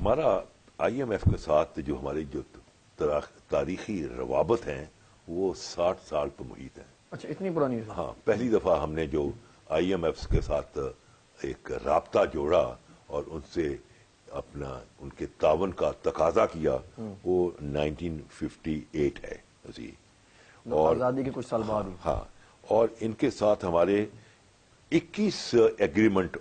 ہمارا I am F کے ساتھ جو ہماری جو تاریخی روابط ہیں وہ 60 سال تو محیط ہیں. اچھا اتنی پرانی ہے؟ ہاں، پہلی دفعہ ہم نے جو آئی ایم ایف کے ساتھ ایک رابطہ جوڑا اور ان سے اپنا ان کے تعاون کا تقاضا کیا وہ 1958 ہے جی. اور آزادی کے کچھ سال بعد ہی. ہاں، اور ان کے ساتھ ہمارے 21 ایگریمنٹ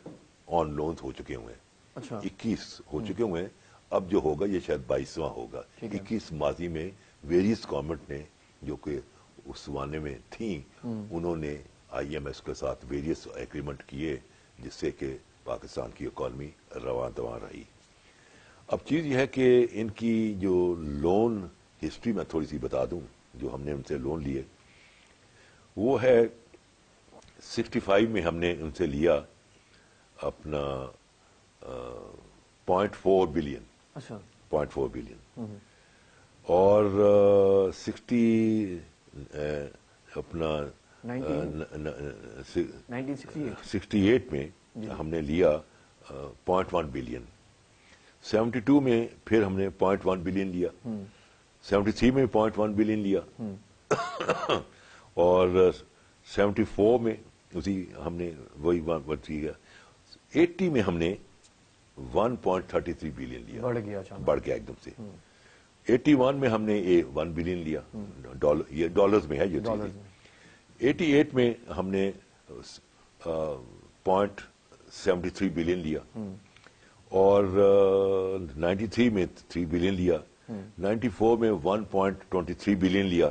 آن لونز ہو چکے ہوئے ہیں. اچھا 21 ہو چکے ہوئے ہیں. اب جو ہوگا یہ شاید 22واں ہوگا. 21 ماضی میں ویریس گورنمنٹ نے جو کہ اس زمانے میں تھیں انہوں نے آئی ایم ایس کے ساتھ ویریس ایگریمنٹ کیے جس سے کہ پاکستان کی اکانومی رواں دواں رہی. اب چیز یہ ہے کہ ان کی جو لون ہسٹری میں تھوڑی سی بتا دوں جو ہم نے ان سے لون لیے وہ ہے 65 میں ہم نے ان سے لیا اپنا 0.4 بلین. اچھا 0.4 بلین. اور 68 میں ہم نے لیا 0.1 بلین. 72 میں پھر ہم نے 0.1 بلین لیا. 73 میں 0.1 بلین لیا. اور 74 میں اسی ہم نے وہی 80 میں ہم نے 1.33 بلین لیا. بڑھ گیا ایک دم سے. 81 میں ہم نے 1 بلین لیا. یہ ڈالرز میں ہے یہ چیز. 88 میں ہم نے 0.73 بلین لیا. اور 93 میں 3 بلین لیا. 94 میں 1.23 بلین لیا.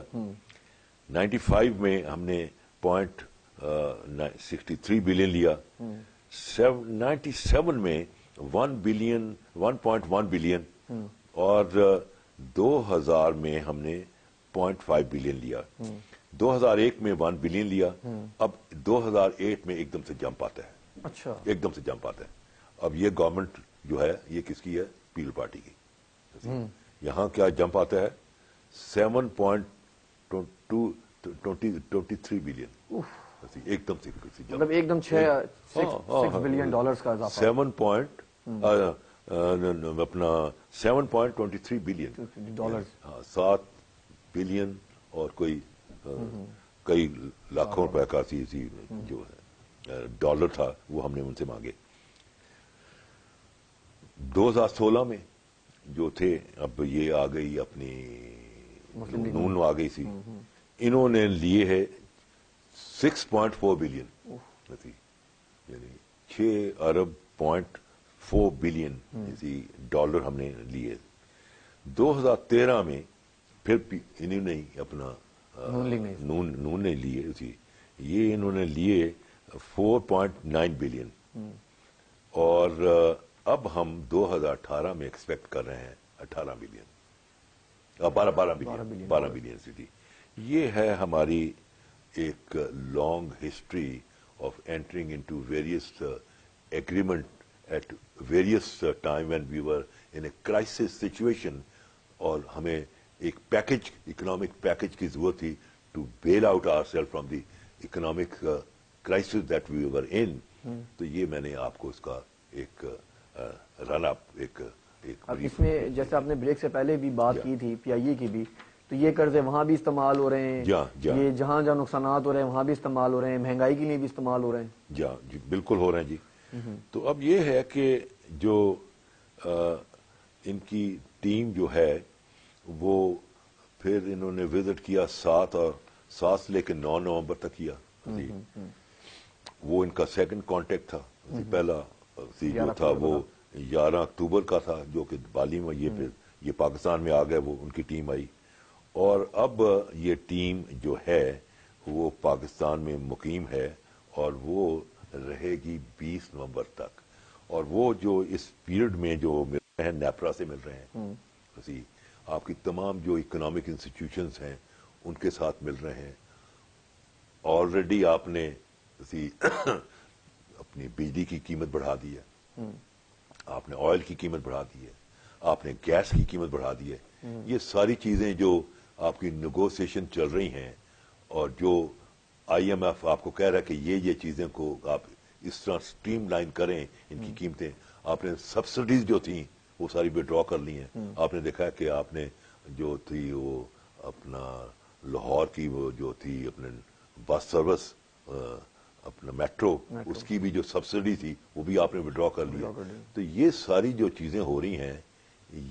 95 میں ہم نے 0.63 بلین لیا. 97 میں 1.1 بلین. اور 2000 میں ہم نے 0.5 بلین لیا. 2001 میں 1 بلین لیا. اب 2008 میں ایک دم سے جمپ آتا ہے. اچھا ایک دم سے جمپ آتا ہے. اب یہ گورنمنٹ جو ہے یہ کس کی ہے؟ پیپل پارٹی کی. یہاں کیا جمپ آتا ہے 7.23 بلین. ایک دم سے مطلب ایک دم 6 بلین ڈالرز کا اضافہ. 7.23 بلین ڈالرز. 7 بلین اور کوئی کئی لاکھوں روپے کا جو ڈالر تھا وہ ہم نے ان سے مانگے. 2016 میں جو تھے اب یہ آ گئی اپنی نون آ گئی سی. انہوں نے لیے ہے 6.4 بلین. یعنی 6 ارب 0.4 بلین ڈالر ہم نے لیے. 2013 میں پھر انہوں نے اپنا نون نے لیے یہ انہوں نے لیے 4.9 بلین. اور اب ہم 2018 میں ایکسپیکٹ کر رہے ہیں 18 بلین 12 بلین سٹی. یہ ہے ہماری ایک long history of entering into various agreement at various time when we were in a crisis situation. اور ہمیں ایک پیکج اکنامک پیکج کی ضرورت تھی to bail out our self from the economic crisis that we were in. تو یہ میں نے آپ کو اس کا ایک رن اپ ایک اس میں جیسے آپ نے بریک سے پہلے بھی بات کی تھی پی آئی اے کی بھی تو یہ قرضے وہاں بھی استعمال ہو رہے ہیں. یہ جہاں جہاں نقصانات ہو رہے ہیں وہاں بھی استعمال ہو رہے ہیں. مہنگائی کے لیے بھی استعمال ہو رہے ہیں. جی بالکل ہو رہے ہیں جی. تو اب یہ ہے کہ جو ان کی ٹیم جو ہے وہ پھر انہوں نے وزٹ کیا 7 سے لے کے 9 نومبر تک کیا. وہ ان کا سیکنڈ کانٹیکٹ تھا. پہلا جو تھا وہ 11 اکتوبر کا تھا جو کہ بالی میں یہ پاکستان میں آ گئے. وہ ان کی ٹیم آئی اور اب یہ ٹیم جو ہے وہ پاکستان میں مقیم ہے اور وہ رہے گی 20 نومبر تک. اور وہ جو اس پیریڈ میں جو مل رہے ہیں نیپرا سے مل رہے ہیں. آپ کی تمام جو اکنامک انسٹیٹیوشنز ہیں ان کے ساتھ مل رہے ہیں. آلریڈی آپ نے اپنی بجلی کی قیمت بڑھا دی ہے. آپ نے آئل کی قیمت بڑھا دی ہے. آپ نے گیس کی قیمت بڑھا دی ہے. یہ ساری چیزیں جو آپ کی نیگوسیشن چل رہی ہیں اور جو آئی ایم ایف آپ کو کہہ رہا ہے کہ یہ چیزیں کو آپ اس طرح سٹریم لائن کریں ان کی قیمتیں. آپ نے سبسڈیز جو تھیں وہ ساری وڈرا کر لی ہیں. آپ نے دیکھا ہے کہ آپ نے جو تھی وہ اپنا لاہور کی وہ جو تھی اپنے بس سروس اپنا میٹرو اس کی بھی جو سبسڈی تھی وہ بھی آپ نے وڈرا کر لیا. تو یہ ساری جو چیزیں ہو رہی ہیں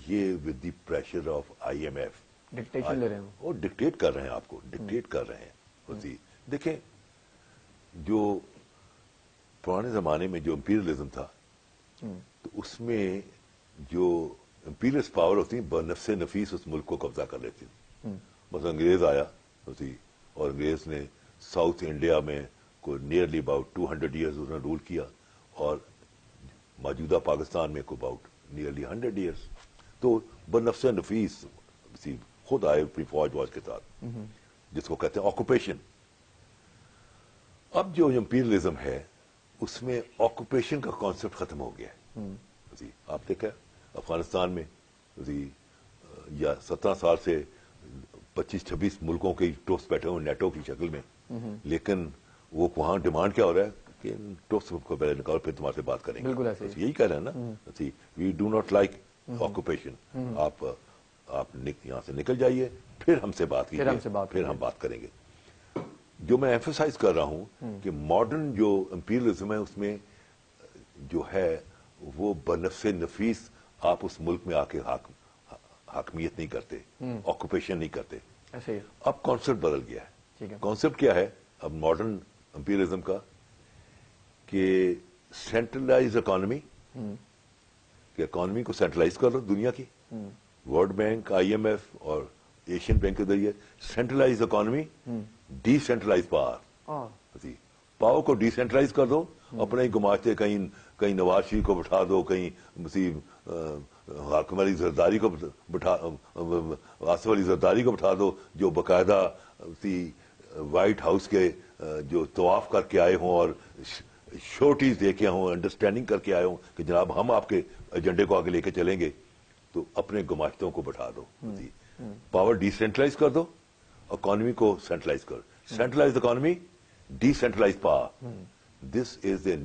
یہ with the pressure of IMF dictation لے رہے ہیں وہ ڈکٹیٹ کر رہے ہیں آپ کو, ڈکٹیٹ کر رہے ہیں. دیکھیں جو پرانے زمانے میں جو امپیریلزم تھا تو اس میں جو امپیریلسٹ پاور ہوتی بنفس نفیس اس ملک کو قبضہ کر لیتی تھی. بس انگریز آیا اور انگریز نے ساؤتھ انڈیا میں کوئی نیئرلی اباؤٹ 200 ایئرز انہوں نے رول کیا اور موجودہ پاکستان میں کوئی اباؤٹ نیئرلی 100 ایئرز. تو بنفس نفیس خود آئے اپنی فوج کے ساتھ جس کو کہتے ہیں آکوپیشن. اب جو امپیریلزم ہے اس میں آکوپیشن کا کانسیپٹ ختم ہو گیا ہے. آپ دیکھیں افغانستان میں یا 17 سال سے 25-26 ملکوں کے ٹوپس بیٹھے ہوئے نیٹو کی شکل میں, لیکن وہ وہاں ڈیمانڈ کیا ہو رہا ہے کہ ٹوپس کو پہلے نکالو پھر تمہارے سے بات کریں گے. بالکل ایسے یہی کہہ رہے ہیں نا, we do not like occupation. آپ یہاں سے نکل جائیے پھر ہم سے بات کیجیے پھر ہم بات کریں گے. جو میں ایمفسائز کر رہا ہوں کہ ماڈرن جو امپیریلزم ہے اس میں جو ہے وہ بنفس نفیس آپ اس ملک میں آ کے حاکمیت نہیں کرتے, آکوپیشن نہیں کرتے. اب کانسیپٹ بدل گیا ہے. کانسیپٹ کیا ہے اب ماڈرن امپیریلزم کا کہ سینٹرلائز اکانومی, کہ اکانومی کو سینٹرلائز کر لو دنیا کی. ورلڈ بینک, IMF اور ایشین بینک کے ذریعے centralize economy, decentralize power کو ڈی سینٹرلائز کر دو. اپنے ہی گماشتے کہیں نواز شریف کو بٹھا دو, کہیں حاکم علی زرداری کو آصف علی زرداری کو بٹھا دو جو باقاعدہ وائٹ ہاؤس کے جو طواف کر کے آئے ہوں اور شورٹیز دے کے ہوں, انڈرسٹینڈنگ کر کے آئے ہوں کہ جناب ہم آپ کے ایجنڈے کو آگے لے کے چلیں گے. تو اپنے گماشتوں کو بٹھا دو, پاور ڈی سینٹرلائز کر دو, اکانومی کو سینٹرلائز کر. Centralize economy, decentralize power. This is a